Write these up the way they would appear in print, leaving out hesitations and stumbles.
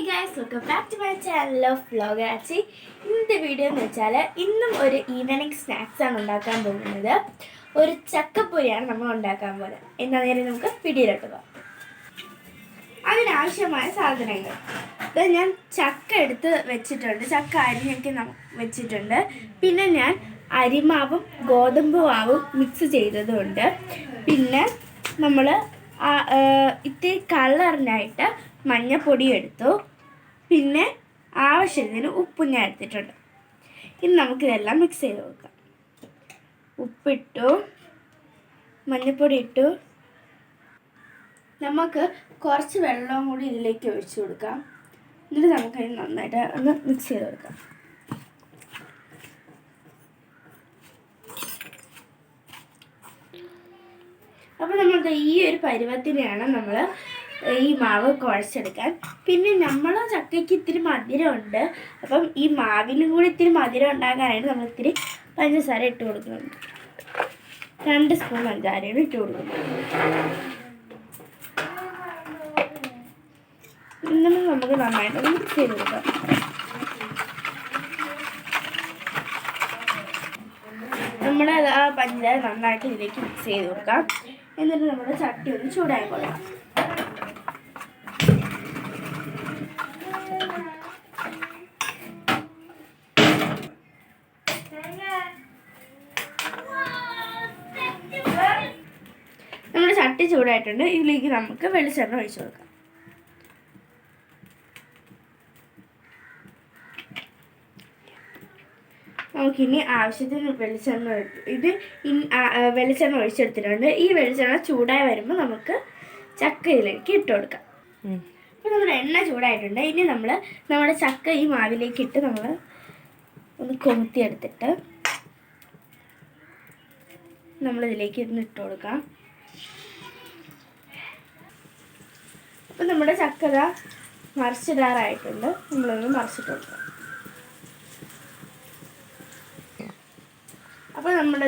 guys, welcome back to my channel of Vlogarachi. ഇന്നത്തെ video എന്ന് വെച്ചാൽ ഇന്നും ഒരു ഈവനിങ് സ്നാക്സ് ആണ് ഉണ്ടാക്കാൻ പോകുന്നത്. ഒരു ചക്കപ്പൊരിയാണ് നമ്മൾ ഉണ്ടാക്കാൻ പോകുന്നത്. എന്നാൽ നേരെ നമുക്ക് വീഡിയോയിലോട്ട് പോകാം. അതിനാവശ്യമായ സാധനങ്ങൾ ഞാൻ ചക്ക എടുത്ത് വെച്ചിട്ടുണ്ട്, ചക്ക അരിഞ്ഞൊക്കെ വെച്ചിട്ടുണ്ട്. പിന്നെ ഞാൻ അരിമാവും ഗോതമ്പ് മാവും മിക്സ് ചെയ്തതുണ്ട്. പിന്നെ നമ്മൾ ഇത്തിരി കളറിനായിട്ട് മഞ്ഞപ്പൊടി എടുത്തു. പിന്നെ ആവശ്യത്തിന് ഉപ്പും ഞാൻ എടുത്തിട്ടുണ്ട്. ഇനി നമുക്കിതെല്ലാം മിക്സ് ചെയ്ത് വെക്കാം. ഉപ്പിട്ടു, മഞ്ഞപ്പൊടി ഇട്ടു. നമുക്ക് കുറച്ച് വെള്ളവും കൂടി ഇതിലേക്ക് ഒഴിച്ചു കൊടുക്കാം. എന്നിട്ട് നമുക്കത് നന്നായിട്ട് ഒന്ന് മിക്സ് ചെയ്ത് കൊടുക്കാം. അപ്പോൾ നമ്മൾക്ക് ഈ ഒരു പരുവത്തിനെയാണ് നമ്മൾ ഈ മാവ് കുഴച്ചെടുക്കാൻ. പിന്നെ നമ്മൾ ചക്കയ്ക്ക് ഇത്തിരി മധുരമുണ്ട്, അപ്പം ഈ മാവിനും കൂടി ഇത്തിരി മധുരം ഉണ്ടാക്കാനായിട്ട് നമ്മൾ ഇത്തിരി പഞ്ചസാര ഇട്ട് കൊടുക്കുന്നുണ്ട്. 2 സ്പൂൺ പഞ്ചസാരയാണ് ഇട്ട് കൊടുക്കുന്നത്. എന്നിട്ട് നമുക്ക് നന്നായിട്ട് മിക്സ് ചെയ്ത് കൊടുക്കാം. നമ്മുടെ ആ പഞ്ചസാര നന്നായിട്ട് ഇതിലേക്ക് മിക്സ് ചെയ്ത് കൊടുക്കാം. എന്നിട്ട് നമ്മുടെ ചട്ടി ഒന്ന് ചൂടായി കൊള്ളാം. നമ്മുടെ ചട്ടി ചൂടായിട്ടുണ്ട്. ഇതിലേക്ക് നമുക്ക് വെളിച്ചെണ്ണ ഒഴിച്ചു കൊടുക്കാം. നമുക്കിനി ആവശ്യത്തിന് വെളിച്ചെണ്ണ വെളിച്ചെണ്ണ ഒഴിച്ചെടുത്തിട്ടുണ്ട്. ഈ വെളിച്ചെണ്ണ ചൂടായി വരുമ്പോൾ നമുക്ക് ചക്ക ഇതിലേക്ക് ഇട്ട് കൊടുക്കാം. അപ്പോൾ നമ്മുടെ എണ്ണ ചൂടായിട്ടുണ്ട്. ഇനി നമ്മുടെ ചക്ക ഈ മാവിലേക്ക് ഇട്ട് നമ്മൾ ഒന്ന് കൊളുത്തിയെടുത്തിട്ട് നമ്മളിതിലേക്ക് ഇന്ന് ഇട്ട് കൊടുക്കാം. അപ്പം നമ്മുടെ ചക്കത മറിച്ചിടാറായിട്ടുണ്ട്. നമ്മളൊന്ന് മറിച്ചിട്ട് കൊടുക്കാം. അപ്പോൾ നമ്മുടെ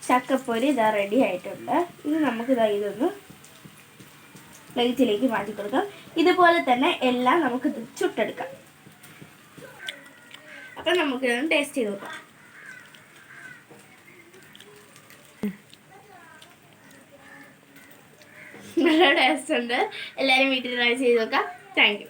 ചക്കപ്പൊരി റെഡി ആയിട്ടുണ്ട്. ഇനി ഇതൊന്ന് പ്ലേറ്റിലേക്ക് മാറ്റി കൊടുക്കാം. ഇതുപോലെ തന്നെ എല്ലാം നമുക്ക് ചുട്ടെടുക്കാം. അപ്പം നമുക്കിതൊന്ന് ടേസ്റ്റ് ചെയ്ത് നോക്കാം. നല്ല ടേസ്റ്റ് ഉണ്ട്. എല്ലാവരും വീട്ടിൽ ട്രൈ ചെയ്ത് നോക്കാം. Thank you.